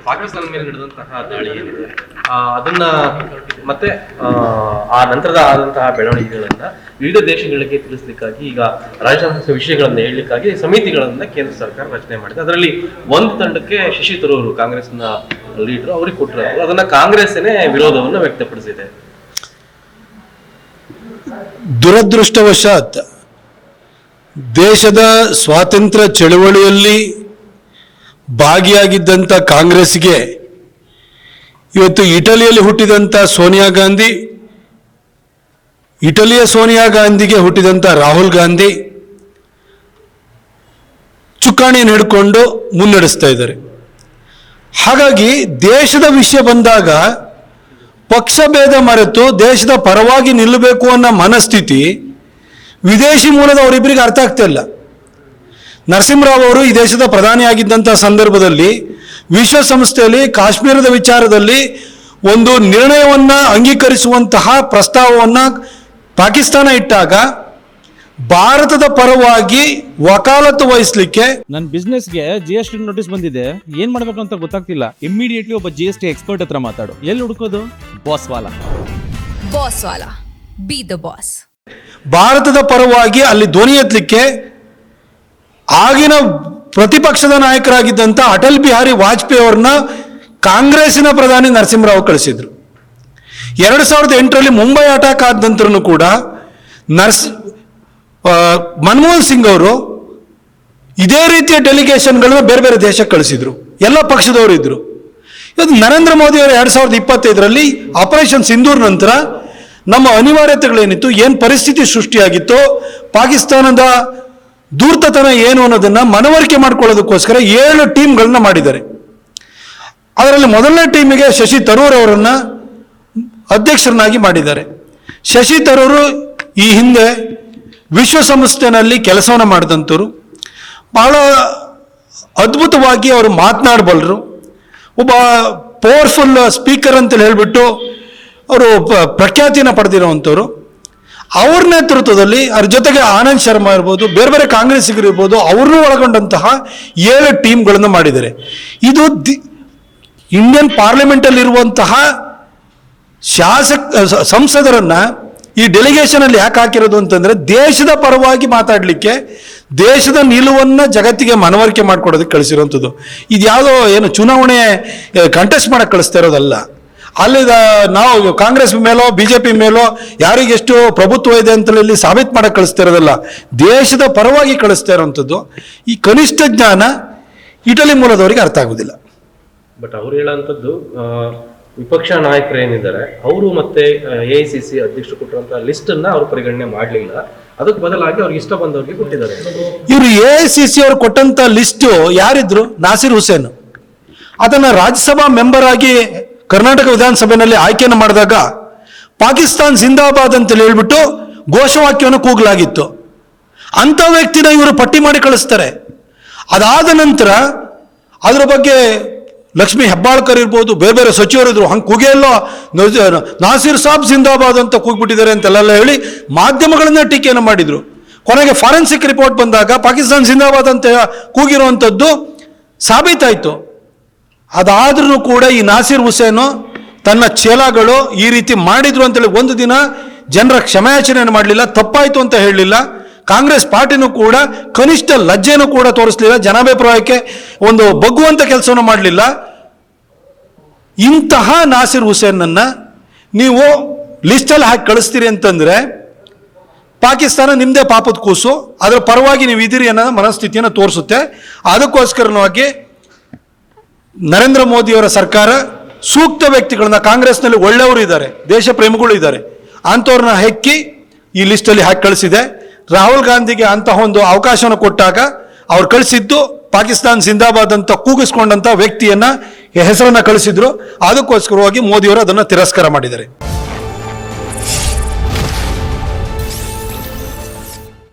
ಪಾಕಿಸ್ತಾನ ಮೇಲೆ ನಡೆದಂತಹ ದಾಳಿ ಏನಿದೆ ಅದನ್ನ ಮತ್ತೆ ಆ ನಂತರದ ಆದಂತಹ ಬೆಳವಣಿಗೆಗಳನ್ನ ವಿವಿಧ ದೇಶಗಳಿಗೆ ತಿಳಿಸ್ಲಿಕ್ಕಾಗಿ ಈಗ ರಾಜತಾಂತ್ರಿಕ ವಿಷಯಗಳನ್ನ ಹೇಳಲಿಕ್ಕಾಗಿ ಸಮಿತಿಗಳನ್ನ ಕೇಂದ್ರ ಸರ್ಕಾರ ರಚನೆ ಮಾಡಿದೆ. ಅದರಲ್ಲಿ ಒಂದು ತಂಡಕ್ಕೆ ಶಶಿ ತರೂರ್ ಕಾಂಗ್ರೆಸ್ನ ಲೀಡರ್ ಅವ್ರಿಗೆ ಕೊಟ್ಟರು. ಅದನ್ನ ಕಾಂಗ್ರೆಸ್ನೇ ವಿರೋಧವನ್ನು ವ್ಯಕ್ತಪಡಿಸಿದೆ. ದುರದೃಷ್ಟವಶಾತ್ ದೇಶದ ಸ್ವಾತಂತ್ರ್ಯ ಚಳವಳಿಯಲ್ಲಿ ಭಾಗಿಯಾಗಿದ್ದಂಥ ಕಾಂಗ್ರೆಸ್ಗೆ ಇವತ್ತು ಇಟಲಿಯಲ್ಲಿ ಹುಟ್ಟಿದಂಥ ಸೋನಿಯಾ ಗಾಂಧಿ, ಇಟಲಿಯ ಸೋನಿಯಾ ಗಾಂಧಿಗೆ ಹುಟ್ಟಿದಂಥ ರಾಹುಲ್ ಗಾಂಧಿ ಚುಕ್ಕಾಣಿಯನ್ನು ಹಿಡ್ಕೊಂಡು ಮುನ್ನಡೆಸ್ತಾ ಇದ್ದಾರೆ. ಹಾಗಾಗಿ ದೇಶದ ವಿಷಯ ಬಂದಾಗ ಪಕ್ಷ ಭೇದ ಮರೆತು ದೇಶದ ಪರವಾಗಿ ನಿಲ್ಲಬೇಕು ಅನ್ನೋ ಮನಸ್ಥಿತಿ ವಿದೇಶಿ ಮೂಲದ ಅವರಿಬ್ಬರಿಗೆ ಅರ್ಥ ಆಗ್ತಾ ಇಲ್ಲ. ನರಸಿಂಹರಾವ್ ಅವರು ಈ ದೇಶದ ಪ್ರಧಾನಿಯಾಗಿದ್ದಂಥ ಸಂದರ್ಭದಲ್ಲಿ ವಿಶ್ವಸಂಸ್ಥೆಯಲ್ಲಿ ಕಾಶ್ಮೀರದ ವಿಚಾರದಲ್ಲಿ ಒಂದು ನಿರ್ಣಯವನ್ನು ಅಂಗೀಕರಿಸುವಂತಹ ಪ್ರಸ್ತಾವವನ್ನು ಪಾಕಿಸ್ತಾನ ಇಟ್ಟಾಗ ಭಾರತದ ಪರವಾಗಿ ವಕಾಲತ್ತು ವಹಿಸಲಿಕ್ಕೆ ನನ್ನ ಬಿಸ್ನೆಸ್ಗೆ GST ನೋಟಿಸ್ ಬಂದಿದೆ, ಏನ್ ಮಾಡ್ಬೇಕು ಅಂತ ಗೊತ್ತಾಗ್ತಿಲ್ಲ. ಇಮಿಡಿಯೇಟ್ಲಿ ಒಬ್ಬ GST ಎಕ್ಸ್ಪರ್ಟ್ ಹತ್ರ ಮಾತಾಡು. ಎಲ್ಲಿ ಹುಡುಕೋದು? ಬಾಸ್ ವಾಲಾ ಬಿ ದ ಬಾಸ್. ಭಾರತದ ಪರವಾಗಿ ಅಲ್ಲಿ ಧ್ವನಿ ಎತ್ತಲಿಕ್ಕೆ ಆಗಿನ ಪ್ರತಿಪಕ್ಷದ ನಾಯಕರಾಗಿದ್ದಂಥ ಅಟಲ್ ಬಿಹಾರಿ ವಾಜಪೇಯಿ ಅವ್ರನ್ನ ಕಾಂಗ್ರೆಸ್ಸಿನ ಪ್ರಧಾನಿ ನರಸಿಂಹರಾವ್ ಕಳಿಸಿದ್ರು. 2008ರಲ್ಲಿ ಮುಂಬೈ ಅಟ್ಯಾಕ್ ಆದ ನಂತರನೂ ಕೂಡ ಮನಮೋಹನ್ ಸಿಂಗ್ ಅವರು ಇದೇ ರೀತಿಯ ಡೆಲಿಗೇಷನ್ಗಳನ್ನ ಬೇರೆ ಬೇರೆ ದೇಶಕ್ಕೆ ಕಳಿಸಿದ್ರು. ಎಲ್ಲ ಪಕ್ಷದವರು ಇದ್ರು. ಇವತ್ತು ನರೇಂದ್ರ ಮೋದಿ ಅವರು 2025ರಲ್ಲಿ ಆಪರೇಷನ್ ಸಿಂಧೂರ್ ನಂತರ ನಮ್ಮ ಅನಿವಾರ್ಯತೆಗಳೇನಿತ್ತು, ಏನು ಪರಿಸ್ಥಿತಿ ಸೃಷ್ಟಿಯಾಗಿತ್ತು, ಪಾಕಿಸ್ತಾನದ ಧೂರ್ತತನ ಏನು ಅನ್ನೋದನ್ನ ಮನವರಿಕೆ ಮಾಡ್ಕೊಳ್ಳೋದಕ್ಕೋಸ್ಕರ 7 ಟೀಮ್ಗಳನ್ನ ಮಾಡಿದ್ದಾರೆ. ಅದರಲ್ಲಿ ಮೊದಲನೇ ಟೀಮಿಗೆ ಶಶಿ ತರೂರ್ ಅವರನ್ನ ಅಧ್ಯಕ್ಷರನ್ನಾಗಿ ಮಾಡಿದ್ದಾರೆ. ಶಶಿ ತರೂರು ಈ ಹಿಂದೆ ವಿಶ್ವಸಂಸ್ಥೆಯಲ್ಲಿ ಕೆಲಸವನ್ನು ಮಾಡಿದಂಥವ್ರು, ಬಹಳ ಅದ್ಭುತವಾಗಿ ಅವರು ಮಾತನಾಡಬಲ್ಲರು, ಒಬ್ಬ ಪವರ್ಫುಲ್ ಸ್ಪೀಕರ್ ಅಂತೇಳಿ ಹೇಳಿಬಿಟ್ಟು ಅವರು ಪ್ರಖ್ಯಾತಿನ ಪಡೆದಿರುವಂಥವ್ರು. ಅವ್ರ ನೇತೃತ್ವದಲ್ಲಿ ಅದ್ರ ಜೊತೆಗೆ ಆನಂದ್ ಶರ್ಮಾ ಇರ್ಬೋದು, ಬೇರೆ ಬೇರೆ ಕಾಂಗ್ರೆಸ್ಸಿಗರು ಇರ್ಬೋದು, ಅವ್ರನ್ನೂ ಒಳಗೊಂಡಂತಹ 7 ಟೀಮ್ಗಳನ್ನು ಮಾಡಿದ್ದಾರೆ. ಇದು ಇಂಡಿಯನ್ ಪಾರ್ಲಿಮೆಂಟಲ್ಲಿ ಇರುವಂತಹ ಸಂಸದರನ್ನ ಈ ಡೆಲಿಗೇಷನಲ್ಲಿ ಯಾಕೆ ಹಾಕಿರೋದು ಅಂತಂದ್ರೆ ದೇಶದ ಪರವಾಗಿ ಮಾತಾಡಲಿಕ್ಕೆ, ದೇಶದ ನಿಲುವನ್ನು ಜಗತ್ತಿಗೆ ಮನವರಿಕೆ ಮಾಡಿಕೊಡೋದಕ್ಕೆ ಕಳಿಸಿರುವಂಥದ್ದು. ಇದು ಯಾವುದೋ ಏನು ಚುನಾವಣೆ ಕಂಟೆಸ್ಟ್ ಮಾಡಕ್ಕೆ ಕಳಿಸ್ತಾ ಇರೋದಲ್ಲ. ಅಲ್ಲಿ ನಾವು ಕಾಂಗ್ರೆಸ್ ಮೇಲೋ BJP ಮೇಲೋ ಯಾರಿಗೆಷ್ಟು ಪ್ರಭುತ್ವ ಇದೆ ಅಂತ ಇಲ್ಲಿ ಸಾಬೀತು ಮಾಡಕ್ಕೆ ಕಳಿಸ್ತಾ ಇರೋದಲ್ಲ, ದೇಶದ ಪರವಾಗಿ ಕಳಿಸ್ತಾ ಇರೋವಂಥದ್ದು. ಈ ಕನಿಷ್ಠ ಜ್ಞಾನ ಇಟಲಿ ಮೂಲದವರಿಗೆ ಅರ್ಥ ಆಗುದಿಲ್ಲ. ಬಟ್ ಅವ್ರು ಹೇಳೋಂಥದ್ದು ವಿಪಕ್ಷ ನಾಯಕರು ಏನಿದ್ದಾರೆ ಅವರು ಮತ್ತೆ AICC ಅಧ್ಯಕ್ಷರು ಕೊಟ್ಟಿರುವಂತಹ ಲಿಸ್ಟ್ ಅನ್ನ ಅವರು ಪರಿಗಣನೆ ಮಾಡಲಿಲ್ಲ. ಅದಕ್ಕೆ ಬದಲಾಗಿ ಅವ್ರಿಗೆ ಇಷ್ಟ ಬಂದವ್ರಿಗೆ ಕೊಟ್ಟಿದ್ದಾರೆ. ಇವರು AICC ಅವರು ಕೊಟ್ಟಂತ ಲಿಸ್ಟ್ ಯಾರಿದ್ರು? ನಾಸಿರ್ ಹುಸೇನ್. ಅದನ್ನ ರಾಜ್ಯಸಭಾ ಮೆಂಬರ್ ಆಗಿ ಕರ್ನಾಟಕ ವಿಧಾನಸಭೆಯಲ್ಲಿ ಆಯ್ಕೆಯನ್ನು ಮಾಡಿದಾಗ ಪಾಕಿಸ್ತಾನ್ ಜಿಂದಾಬಾದ್ ಅಂತ ಹೇಳ್ಬಿಟ್ಟು ಘೋಷವಾಕ್ಯವನ್ನು ಕೂಗಲಾಗಿತ್ತು. ಅಂಥ ವ್ಯಕ್ತಿನ ಇವರು ಪಟ್ಟಿ ಮಾಡಿ ಕಳಿಸ್ತಾರೆ. ಅದಾದ ನಂತರ ಅದರ ಬಗ್ಗೆ ಲಕ್ಷ್ಮೀ ಹೆಬ್ಬಾಳ್ಕರ್ ಇರ್ಬೋದು, ಬೇರೆ ಬೇರೆ ಸಚಿವರಿದ್ರು, ಹಂಗೆ ಕೂಗೆಲ್ಲೋ ನಾಸಿರ್ ಸಾಬ್ ಜಿಂದಾಬಾದ್ ಅಂತ ಕೂಗ್ಬಿಟ್ಟಿದ್ದಾರೆ ಅಂತೆಲ್ಲ ಹೇಳಿ ಮಾಧ್ಯಮಗಳನ್ನ ಟೀಕೆಯನ್ನು ಮಾಡಿದ್ರು. ಕೊನೆಗೆ ಫಾರೆನ್ಸಿಕ್ ರಿಪೋರ್ಟ್ ಬಂದಾಗ ಪಾಕಿಸ್ತಾನ್ ಜಿಂದಾಬಾದ್ ಅಂತ ಕೂಗಿರುವಂಥದ್ದು ಸಾಬೀತಾಯಿತು. ಅದಾದ್ರೂ ಕೂಡ ಈ ನಾಸಿರ್ ಹುಸೇನು ತನ್ನ ಚೇಲಾಗಳು ಈ ರೀತಿ ಮಾಡಿದ್ರು ಅಂತೇಳಿ ಒಂದು ದಿನ ಜನರ ಕ್ಷಮೆಯಾಚನೆಯನ್ನು ಮಾಡಲಿಲ್ಲ, ತಪ್ಪಾಯಿತು ಅಂತ ಹೇಳಲಿಲ್ಲ. ಕಾಂಗ್ರೆಸ್ ಪಾರ್ಟಿನೂ ಕೂಡ ಕನಿಷ್ಠ ಲಜ್ಜೆನೂ ಕೂಡ ತೋರಿಸಲಿಲ್ಲ, ಜನಾಭಿಪ್ರಾಯಕ್ಕೆ ಒಂದು ಬಗ್ಗುವಂಥ ಕೆಲಸವನ್ನು ಮಾಡಲಿಲ್ಲ. ಇಂತಹ ನಾಸಿರ್ ಹುಸೇನನ್ನ ನೀವು ಲಿಸ್ಟಲ್ಲಿ ಹಾಕಿ ಕಳಿಸ್ತೀರಿ ಅಂತಂದರೆ ಪಾಕಿಸ್ತಾನ ನಿಮ್ಮದೇ ಪಾಪದ ಕೂಸು, ಅದರ ಪರವಾಗಿ ನೀವು ಇದ್ದೀರಿ ಅನ್ನೋ ಮನಸ್ಥಿತಿಯನ್ನು ತೋರಿಸುತ್ತೆ. ಅದಕ್ಕೋಸ್ಕರವಾಗಿ ನರೇಂದ್ರ ಮೋದಿಯವರ ಸರ್ಕಾರ ಸೂಕ್ತ ವ್ಯಕ್ತಿಗಳನ್ನ, ಕಾಂಗ್ರೆಸ್ನಲ್ಲಿ ಒಳ್ಳೆಯವರು ಇದ್ದಾರೆ, ದೇಶ ಪ್ರೇಮಿಗಳು ಇದ್ದಾರೆ, ಅಂಥವ್ರನ್ನ ಹೆಕ್ಕಿ ಈ ಲಿಸ್ಟಲ್ಲಿ ಹಾಕಿ ಕಳಿಸಿದೆ. ರಾಹುಲ್ ಗಾಂಧಿಗೆ ಅಂತಹ ಒಂದು ಅವಕಾಶವನ್ನು ಕೊಟ್ಟಾಗ ಅವ್ರು ಕಳಿಸಿದ್ದು ಪಾಕಿಸ್ತಾನ್ ಜಿಂದಾಬಾದ್ ಅಂತ ಕೂಗಿಸ್ಕೊಂಡಂಥ ವ್ಯಕ್ತಿಯನ್ನ ಹೆಸರನ್ನ ಕಳಿಸಿದ್ರು. ಅದಕ್ಕೋಸ್ಕರವಾಗಿ ಮೋದಿಯವರು ಅದನ್ನು ತಿರಸ್ಕಾರ ಮಾಡಿದ್ದಾರೆ.